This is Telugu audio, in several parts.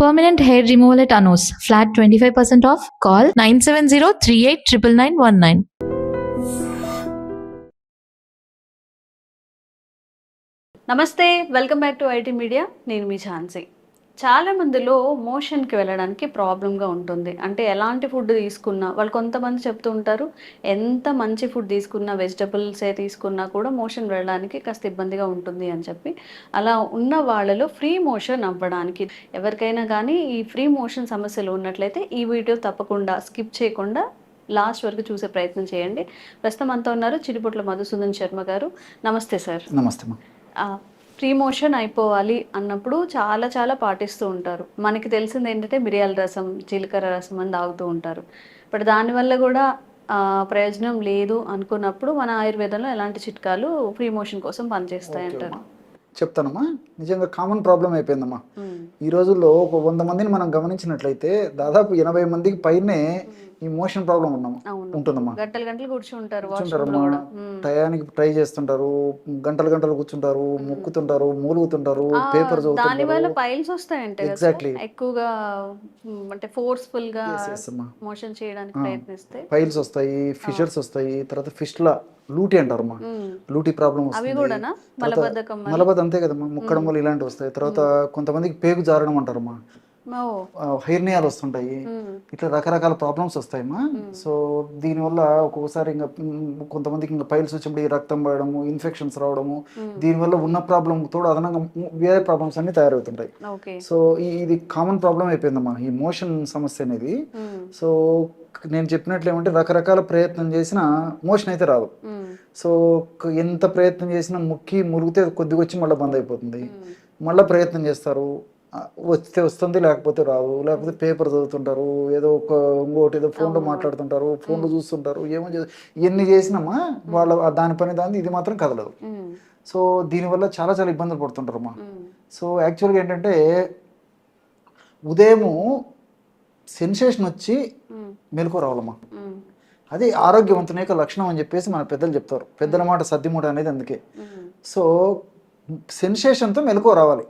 Permanent hair removal at Anos. Flat 25% off. Call 970-389919. నమస్తే, welcome back to IT media. నేను మీ ఝాన్సీ. చాలా మందిలో మోషన్కి వెళ్ళడానికి ప్రాబ్లంగా ఉంటుంది. అంటే ఎలాంటి ఫుడ్ తీసుకున్నా, వాళ్ళు కొంతమంది చెప్తూ ఉంటారు, ఎంత మంచి ఫుడ్ తీసుకున్నా, వెజిటబుల్సే తీసుకున్నా కూడా మోషన్ వెళ్ళడానికి కాస్త ఇబ్బందిగా ఉంటుంది అని చెప్పి. అలా ఉన్న వాళ్ళలో ఫ్రీ మోషన్ అవ్వడానికి ఎవరికైనా కానీ ఈ ఫ్రీ మోషన్ సమస్యలు ఉన్నట్లయితే ఈ వీడియో తప్పకుండా స్కిప్ చేయకుండా లాస్ట్ వరకు చూసే ప్రయత్నం చేయండి. ప్రస్తుతం అంతా ఉన్నారు చిరుపుట్ల మధుసూదన్ శర్మ గారు. నమస్తే సార్. నమస్తే అమ్మా. ఫ్రీ మోషన్ అయిపోవాలి అన్నప్పుడు చాలా చాలా పాటిస్తూ ఉంటారు. మనకి తెలిసింది ఏంటంటే మిరియాల రసం, జీలకర్ర రసం అని తాగుతూ ఉంటారు. బట్ దానివల్ల కూడా ప్రయోజనం లేదు అనుకున్నప్పుడు మన ఆయుర్వేదంలో ఎలాంటి చిట్కాలు ఫ్రీ మోషన్ కోసం పనిచేస్తాయి అంటారు? చెప్తానమ్మా. నిజంగా కామన్ ప్రాబ్లం అయిపోయిందమ్మా ఈ రోజుల్లో. ఒక 100 మందిని మనం గమనించినట్లయితే దాదాపు 80 మందికి పైనే ఈ మోషన్ ప్రాబ్లం ఉంటుందమ్మా. గంటలు గంటలు కూర్చుంటారు, టయానికి ట్రై చేస్తుంటారు, గంటలు గంటలు కూర్చుంటారు, ముక్కుతుంటారు, మూలుగుతుంటారు, పేపర్ చదువుతుంటారు. పైల్స్ వస్తాయంటే ఎగ్జాక్ట్లీ ఎక్కువగా అంటే ఫోర్స్ఫుల్ గా మోషన్ చేయడానికి ప్రయత్నిస్తే పైల్స్ వస్తాయి, ఫిషర్స్ వస్తాయి, తర్వాత ఫిస్టులా లూటీ అంటారమ్మా. లూటీ ప్రాబ్లం వస్తుంది, మలబద్ధం అంతే కదమ్మా, ముక్కడం వల్ల ఇలాంటివి వస్తాయి. తర్వాత కొంతమందికి పేగు జారడం అంటారమ్మా, హెయిర్నియాలు వస్తుంటాయి, ఇట్లా రకరకాల ప్రాబ్లమ్స్ వస్తాయమ్మా. సో దీనివల్ల ఒక్కొక్కసారి ఇంకా కొంతమందికి ఇంకా పైల్స్ వచ్చినప్పుడు రక్తం పడడము, ఇన్ఫెక్షన్స్ రావడము, దీనివల్ల ఉన్న ప్రాబ్లం తోడు అదనంగా వేరే ప్రాబ్లమ్స్ అన్ని తయారవుతుంటాయి. సో ఇది కామన్ ప్రాబ్లం అయిపోయిందమ్మా ఈ మోషన్ సమస్య అనేది. సో నేను చెప్పినట్లు ఏమంటే రకరకాల ప్రయత్నం చేసినా మోషన్ అయితే రాదు. సో ఎంత ప్రయత్నం చేసినా ములిగితే కొద్దిగా వచ్చి మళ్ళీ బంద్ అయిపోతుంది. మళ్ళీ ప్రయత్నం చేస్తారు, వస్తే వస్తుంది, లేకపోతే రాదు, లేకపోతే పేపర్ చదువుతుంటారు, ఏదో ఇంకోటి ఏదో ఫోన్లో మాట్లాడుతుంటారు, ఫోన్లో చూస్తుంటారు, ఏమో ఎన్ని చేసినామా వాళ్ళ దాని పని దాన్ని, ఇది మాత్రం కదలదు. సో దీనివల్ల చాలా చాలా ఇబ్బందులు పడుతుంటారమ్మా. సో యాక్చువల్గా ఏంటంటే ఉదయము సెన్సేషన్ వచ్చి మెలకు రావాలమ్మా, అది ఆరోగ్యవంతుని యొక్క లక్షణం అని చెప్పేసి మన పెద్దలు చెప్తారు. పెద్దల మాట సద్దిమూట అనేది అందుకే. సో సెన్సేషన్తో మెలకు రావాలి.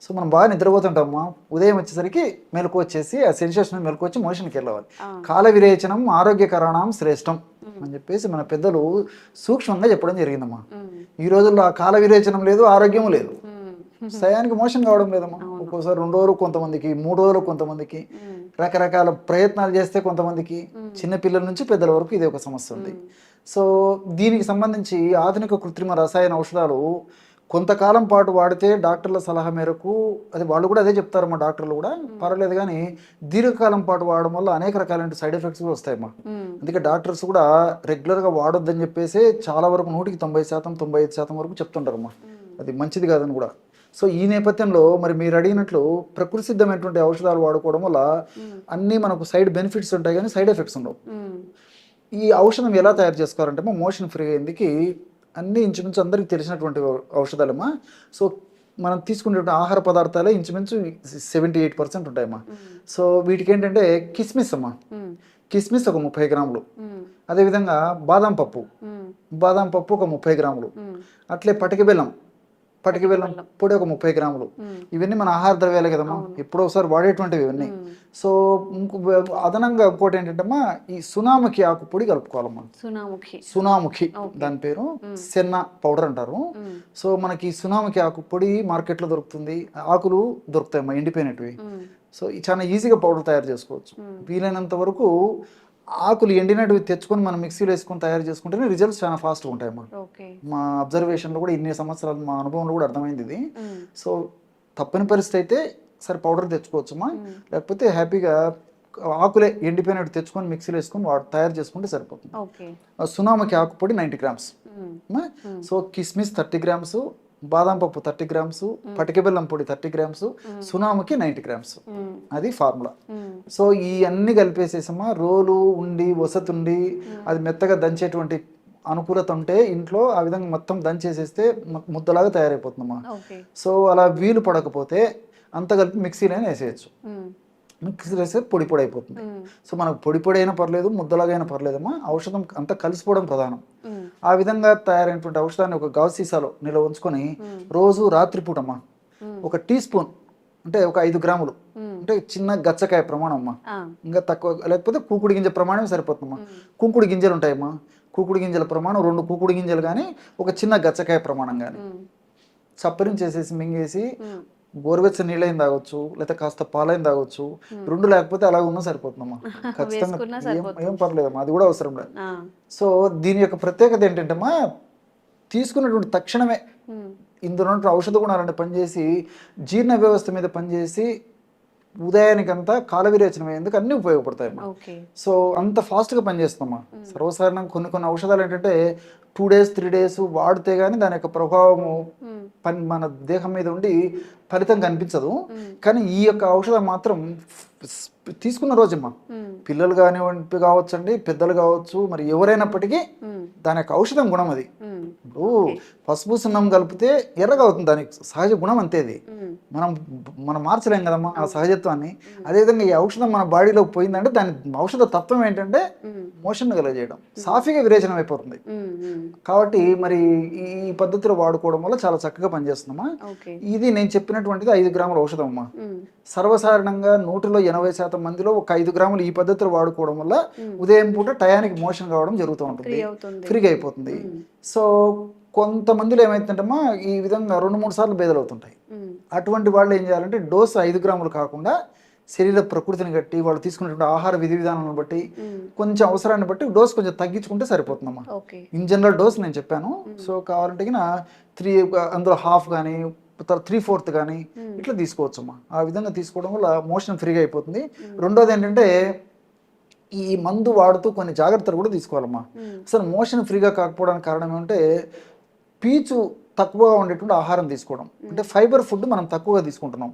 సో మనం బాగా నిద్రపోతుంటామా, ఉదయం వచ్చేసరికి మెలకు వచ్చేసి ఆ సెన్సేషన్ మెలకు వచ్చి మోషన్కి వెళ్ళవాలి. కాల విరేచనం ఆరోగ్యకరణం శ్రేష్టం అని చెప్పేసి మన పెద్దలు సూక్ష్మంగా చెప్పడం జరిగిందమ్మా. ఈ రోజుల్లో ఆ కాల విరేచనం లేదు, ఆరోగ్యం లేదు, సమయానికి మోషన్ కావడం లేదమ్మా. ఒక్కోసారి 2 రోజులు కొంతమందికి, 3 రోజులు కొంతమందికి, రకరకాల ప్రయత్నాలు చేస్తే కొంతమందికి, చిన్నపిల్లల నుంచి పెద్దల వరకు ఇది ఒక సమస్య ఉంది. సో దీనికి సంబంధించి ఆధునిక కృత్రిమ రసాయన ఔషధాలు కొంతకాలం పాటు వాడితే డాక్టర్ల సలహా మేరకు, అది వాళ్ళు కూడా అదే చెప్తారమ్మా, డాక్టర్లు కూడా పర్వాలేదు, కానీ దీర్ఘకాలం పాటు వాడడం వల్ల అనేక రకాలైన సైడ్ ఎఫెక్ట్స్ కూడా వస్తాయమ్మా. అందుకే డాక్టర్స్ కూడా రెగ్యులర్గా వాడొద్దని చెప్పేసి చాలా వరకు 100కి 90%, 95% వరకు చెప్తుంటారమ్మా. అది మంచిది కాదని కూడా. సో ఈ నేపథ్యంలో మరి మీరు అడిగినట్లు ప్రకృతి సిద్ధమైనటువంటి ఔషధాలు వాడుకోవడం వల్ల అన్నీ మనకు సైడ్ బెనిఫిట్స్ ఉంటాయి కానీ సైడ్ ఎఫెక్ట్స్ ఉండవు. ఈ ఔషధం ఎలా తయారు చేసుకోవాలంటే మోషన్ ఫ్రీ అయ్యేందుకు అన్నీ ఇంచుమించు అందరికి తెలిసినటువంటి ఔషధాలమ్మా. సో మనం తీసుకునే ఆహార పదార్థాలే ఇంచుమించు 78% ఉంటాయమ్మా. సో వీటికి ఏంటంటే కిస్మిస్ అమ్మా, కిస్మిస్ ఒక 30 గ్రాములు, అదేవిధంగా బాదం పప్పు ఒక 30 గ్రాములు, అట్లే పటిక బెల్లం పొడి ఒక 30 గ్రాములు. ఇవన్నీ మన ఆహార ద్రవ్యాలే కదమ్మా, ఎప్పుడో ఒకసారి వాడేటువంటివి ఇవన్నీ. సో అదనంగా ఇంకోటి ఏంటంటమ్మా, ఈ సునాముఖి ఆకు పొడి కలుపుకోవాలమ్మా. సునాముఖి దాని పేరు, సెన్న పౌడర్ అంటారు. సో మనకి సునాముఖి ఆకు పొడి మార్కెట్లో దొరుకుతుంది, ఆకులు దొరుకుతాయమ్మా ఎండిపోయినవి. సో చాలా ఈజీగా పౌడర్ తయారు చేసుకోవచ్చు. వీలైనంత వరకు ఆకులు ఎండినవి తెచ్చుకొని మనం మిక్సీలో వేసుకొని తయారు చేసుకుంటేనే రిజల్ట్స్ చాలా ఫాస్ట్గా ఉంటాయమ్మా. మా అబ్జర్వేషన్లో కూడా ఇన్ని సంవత్సరాలు మా అనుభవంలో కూడా అర్థమైంది ఇది. సో తప్పని పరిస్థితి అయితే సరే పౌడర్ తెచ్చుకోవచ్చమ్మా, లేకపోతే హ్యాపీగా ఆకులే ఎండిపోయినట్టు తెచ్చుకొని మిక్సీలో వేసుకొని తయారు చేసుకుంటే సరిపోతుంది. సునామకి ఆకు పొడి 90 గ్రామ్స్, సో కిస్మిస్ 30 గ్రామ్స్, బాదం పప్పు 30 గ్రామ్స్, పటిక బెల్లం పొడి 30 గ్రామ్స్, సునాముకి 90 గ్రామ్స్, అది ఫార్ములా. సో ఈ అన్ని కలిపేసేసమ్మా, రోలు ఉండి వసతుండి అది మెత్తగా దంచేటువంటి అనుకూలత ఉంటే ఇంట్లో ఆ విధంగా మొత్తం దంచేసేస్తే ముద్దలాగా తయారైపోతుందమ్మా. సో అలా వీలు పడకపోతే అంత కలిపి మిక్సీలోనే వేసేయచ్చు. మిక్సీలో వేస్తే పొడి పొడి అయిపోతుంది. సో మనకు పొడి పొడి అయినా పర్లేదు, ముద్దలాగా అయినా పర్లేదమ్మా, ఔషధం అంతా కలిసిపోవడం ప్రధానం. ఆ విధంగా తయారైనటువంటి ఔషధాన్ని ఒక గాజు సీసాలో నిల్వ ఉంచుకొని రోజు రాత్రిపూటమ్మా ఒక టీ స్పూన్ అంటే ఒక 5 గ్రాములు, అంటే చిన్న గచ్చకాయ ప్రమాణం అమ్మా, ఇంకా తక్కువ లేకపోతే కూకుడు గింజ ప్రమాణం సరిపోతుందమ్మా. కుంకుడు గింజలు ఉంటాయమ్మా, కూకుడు గింజల ప్రమాణం 2 కూకుడు గింజలు కానీ ఒక చిన్న గచ్చకాయ ప్రమాణం కానీ చప్పరించేసేసి మింగేసి గోరువెచ్చని నీళ్ళైన తాగొచ్చు, లేకపోతే కాస్త పాలైన తాగొచ్చు. 2 లేకపోతే అలా ఉన్నా సరిపోతుందమ్మా, ఖచ్చితంగా ఏం పర్లేదమ్మా, అది కూడా అవసరం లేదు. సో దీని యొక్క ప్రత్యేకత ఏంటంటేమ్మా, తీసుకున్నటువంటి తక్షణమే ఇందులో ఔషధ గుణాలను పనిచేసి జీర్ణ వ్యవస్థ మీద పనిచేసి ఉదయానికంతా కాల విరేచనం అయ్యేందుకు అన్ని ఉపయోగపడతాయమ్మా. సో అంత ఫాస్ట్గా పనిచేస్తామా. సర్వసాధారణంగా కొన్ని ఔషధాలు ఏంటంటే 2 days 3 days వాడితే కానీ దాని యొక్క ప్రభావము మన దేహం మీద ఉండి ఫలితం కనిపించదు. కానీ ఈ యొక్క ఔషధం మాత్రం తీసుకున్న రోజమ్మా, పిల్లలు కావచ్చండి, పెద్దలు కావచ్చు, మరి ఎవరైనప్పటికీ దాని యొక్క ఔషధం గుణం అది. ఇప్పుడు పసుపు సున్నం కలిపితే ఎర్రగా అవుతుంది, దానికి సహజ గుణం అంతేది. మనం మార్చలేం కదమ్మా ఆ సహజత్వాన్ని. అదేవిధంగా ఈ ఔషధం మన బాడీలోకి పోయిందంటే దాని ఔషధ తత్వం ఏంటంటే మోషన్ కలగజేయడం, సాఫీగా విరేచనం అయిపోతుంది. కాబట్టి మరి ఈ పద్ధతిలో వాడుకోవడం వల్ల చాలా చక్కగా పనిచేస్తుందమ్మా. ఇది నేను చెప్పినటువంటిది 5 గ్రాముల ఔషధం అమ్మా. సర్వసాధారణంగా 100లో 80% మందిలో ఒక 5 గ్రాములు ఈ పద్ధతిలో వాడుకోవడం వల్ల ఉదయం పూట టయానికి మోషన్ కావడం జరుగుతూ ఉంటుంది, ఫ్రీగా అయిపోతుంది. సో కొంతమందిలో ఏమైతుందమ్మా, ఈ విధంగా 2-3 సార్లు బేదలు అవుతుంటాయి. అటువంటి వాళ్ళు ఏం చేయాలంటే డోసు 5 గ్రాములు కాకుండా శరీర ప్రకృతిని బట్టి, వాళ్ళు తీసుకునేటువంటి ఆహార విధి విధానాలను బట్టి, కొంచెం అవసరాన్ని బట్టి డోస్ కొంచెం తగ్గించుకుంటే సరిపోతుందమ్మా. ఇన్ జనరల్ డోస్ నేను చెప్పాను. సో కావాలంటే 3 అందులో హాఫ్ కానీ 3/4 కానీ ఇట్లా తీసుకోవచ్చమ్మా. ఆ విధంగా తీసుకోవడం వల్ల మోషన్ ఫ్రీగా అయిపోతుంది. రెండోది ఏంటంటే ఈ మందు వాడుతూ కొన్ని జాగ్రత్తలు కూడా తీసుకోవాలమ్మా. అసలు మోషన్ ఫ్రీగా కాకపోవడానికి కారణం ఏమంటే పీచు తక్కువగా ఉండేటువంటి ఆహారం తీసుకోవడం, అంటే ఫైబర్ ఫుడ్ మనం తక్కువగా తీసుకుంటున్నాం.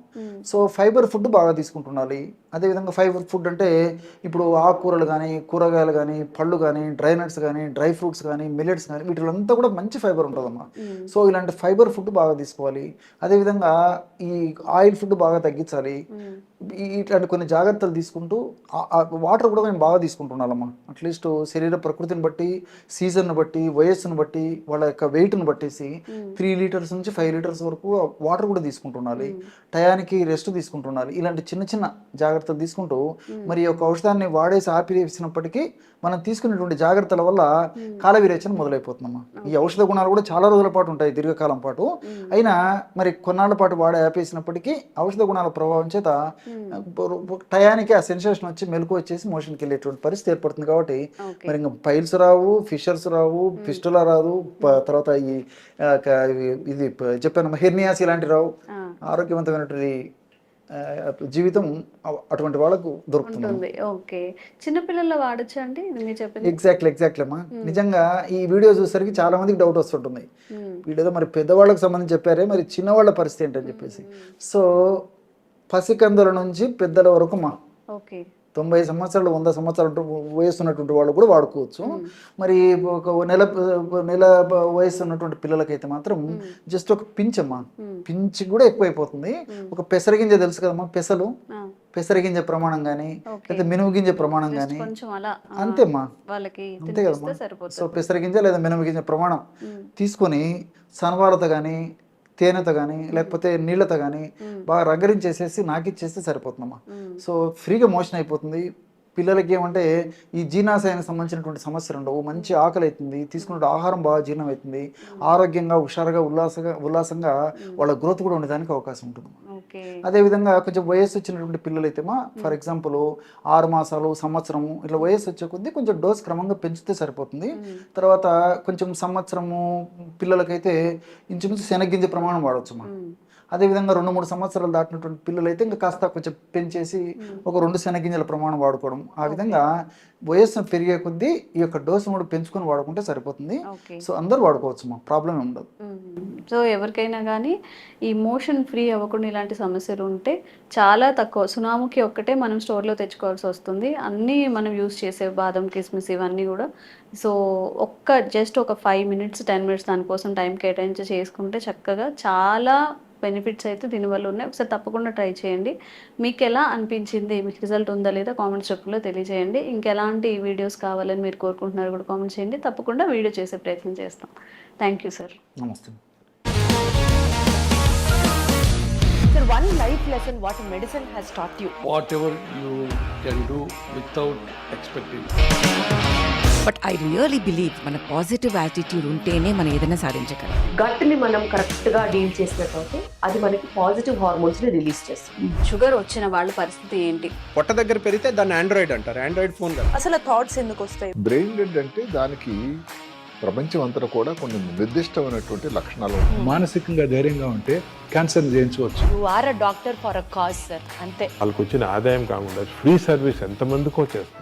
సో ఫైబర్ ఫుడ్ బాగా తీసుకుంటున్నాలి. అదేవిధంగా ఫైబర్ ఫుడ్ అంటే ఇప్పుడు ఆకుకూరలు కానీ, కూరగాయలు కానీ, పళ్ళు కానీ, డ్రై నట్స్ కానీ, డ్రై ఫ్రూట్స్ కానీ, మిల్లెట్స్ కానీ, వీటిలంతా కూడా మంచి ఫైబర్ ఉంటుందమ్మా. సో ఇలాంటి ఫైబర్ ఫుడ్ బాగా తీసుకోవాలి. అదేవిధంగా ఈ ఆయిల్ ఫుడ్ బాగా తగ్గించాలి. ఇట్లాంటి కొన్ని జాగ్రత్తలు తీసుకుంటూ వాటర్ కూడా మేము బాగా తీసుకుంటున్నామమ్మా. అట్లీస్ట్ శరీర ప్రకృతిని బట్టి, సీజన్ను బట్టి, వయస్సును బట్టి, వాళ్ళ యొక్క వెయిట్ను బట్టేసి 3 లీటర్స్ నుంచి 5 లీటర్స్ వరకు వాటర్ కూడా తీసుకుంటుండాలి. టయానికి రెస్ట్ తీసుకుంటుండాలి. ఇలాంటి చిన్న చిన్న జాగ్రత్తలు తీసుకుంటూ మరి యొక్క ఔషధాన్ని వాడేసి ఆపివేసినప్పటికీ మనం తీసుకునేటువంటి జాగ్రత్తల వల్ల కాల విరేచన మొదలైపోతుందమ్మా. ఈ ఔషధ గుణాలు కూడా చాలా రోజుల పాటు ఉంటాయి, దీర్ఘకాలం పాటు. అయినా మరి కొన్నాళ్ళ పాటు వాడే ఆపేసినప్పటికీ ఔషధ గుణాల ప్రభావం చేత టయానికి ఆ సెన్సేషన్ వచ్చి మెలకు వచ్చేసి మోషన్కి వెళ్ళేటువంటి పరిస్థితి ఏర్పడుతుంది. కాబట్టి మరి ఇంకా పైల్స్ రావు, ఫిషర్స్ రావు, ఫిస్టులా రాదు, తర్వాత ఇది చెప్పాను హెర్నియాస్ ఇలాంటి రావు. ఆరోగ్యవంతమైనటువంటి జీవితం అటువంటి వాళ్ళకు దొరుకుతుంది. ఓకే, చిన్నపిల్లల్లో వాడచ్చు అండి మీరు చెప్పింది? ఎగ్జాక్ట్లీ అమ్మా. నిజంగా ఈ వీడియో చూసరికి చాలా మందికి డౌట్ వస్తుంటుంది, వీళ్ళేదో మరి పెద్దవాళ్ళకి సంబంధించి చెప్పారే, మరి చిన్నవాళ్ళ పరిస్థితి ఏంటని చెప్పేసి. సో పసికందుల నుంచి పెద్దల వరకు మా 90 సంవత్సరాలు 100 సంవత్సరాలు వయసు ఉన్నటువంటి వాళ్ళు కూడా వాడుకోవచ్చు. మరి ఒక నెల వయసు ఉన్నటువంటి పిల్లలకైతే మాత్రం జస్ట్ ఒక పించమ్మా, పించి కూడా ఎక్కువైపోతుంది. ఒక పెసరగింజ తెలుసు కదమ్మా, పెసరగింజ ప్రమాణం కానీ, లేదా మినుము గింజ ప్రమాణం కానీ, అంతేమ్మా, అంతే కదమ్మా. సో పెసరగింజ లేదా మినుము గింజ ప్రమాణం తీసుకొని సన్వాలతో కానీ, తేనెతో కానీ, లేకపోతే నీళ్ళతో కానీ బాగా రగరించేసేసి నాకిచ్చేస్తే సరిపోతుందమ్మా. సో ఫ్రీగా మోషన్ అయిపోతుంది. పిల్లలకి ఏమంటే ఈ జీర్ణాశయానికి సంబంధించినటువంటి సమస్యలు ఉండవు, మంచి ఆకలి అవుతుంది, తీసుకున్న ఆహారం బాగా జీర్ణం అవుతుంది, ఆరోగ్యంగా హుషారుగా ఉల్లాసంగా వాళ్ళ గ్రోత్ కూడా ఉండడానికి అవకాశం ఉంటుంది. అదేవిధంగా కొంచెం వయస్సు వచ్చినటువంటి పిల్లలైతే ఫర్ ఎగ్జాంపుల్ 6 మాసాలు, సంవత్సరము ఇట్లా వయస్సు వచ్చే కొద్దీ కొంచెం డోస్ క్రమంగా పెంచితే సరిపోతుంది. తర్వాత కొంచెం సంవత్సరము పిల్లలకైతే ఇంచుమించు శనగింజ ప్రమాణం వాడవచ్చుమా. అదేవిధంగా 2-3 సంవత్సరాలు దాటినటువంటి పిల్లలైతే ఇంకా కాస్త కొంచెం పెంచేసి ఒక 2 శనగింజల ప్రమాణం వాడుకోవడం. ఆ విధంగా వయస్సు పెరిగే కొద్దీ ఈ యొక్క డోసు కూడా పెంచుకొని వాడుకుంటే సరిపోతుంది. సో అందరూ వాడుకోవచ్చు, మా ప్రాబ్లం ఉండదు. సో ఎవరికైనా కానీ ఈ మోషన్ ఫ్రీ అవ్వకుండా ఇలాంటి సమస్యలు ఉంటే చాలా తక్కువ, సునాముకి ఒక్కటే మనం స్టోర్లో తెచ్చుకోవాల్సి వస్తుంది. అన్నీ మనం యూజ్ చేసే బాదం, కిస్మిస్ ఇవన్నీ కూడా. సో జస్ట్ ఒక 5 minutes 10 minutes దానికోసం టైం కేటాయించి చేసుకుంటే చక్కగా చాలా బెనిఫిట్స్ అయితే దీనివల్ల ఉన్నాయి. ఒకసారి తప్పకుండా ట్రై చేయండి. మీకు ఎలా అనిపించింది, మీకు రిజల్ట్ ఉందా లేదా కామెంట్ సెక్షన్లో తెలియజేయండి. ఇంకెలాంటి వీడియోస్ కావాలని మీరు కోరుకుంటున్నారు కూడా కామెంట్ చేయండి. తప్పకుండా వీడియో చేసే ప్రయత్నం చేస్తాం. Thank you sir. నమస్తే. Sir, one life lesson what medicine has taught you. whatever you can do without expecting. But I really believe మన పాజిటివ్ యాటిట్యూడ్ ఉంటేనే మనం ఏదైనా సాధించగలం. గట్ని మనం కరెక్ట్గా డీల్ చేసినట్లయితే అది మనకి పాజిటివ్ హార్మోన్స్ని రిలీజ్ చేస్తుంది. షుగర్ వచ్చిన వాళ్ళ పరిస్థితి ఏంటి? పొట్ట దగ్గర పెరిగితే దాన్ని ఆండ్రాయిడ్ అంటారు, ఆండ్రాయిడ్ ఫోన్ కదా. అసలు థాట్స్ ఎందుకు వస్తాయి? బ్రెయిన్ డెడ్ అంటే దానికి ప్రపంచం అంతా కూడా కొన్ని నిర్దిష్టమైనటువంటి లక్షణాలు ఉంటాయి. మానసికంగా ధైర్యంగా ఉంటే క్యాన్సర్ జయించవచ్చు. You are a doctor for a cause sir, అంతే. వాళ్ళకి వచ్చిన ఆదాయం కాకుండా ఫ్రీ సర్వీస్ ఎంతమందికో చేస్తారు.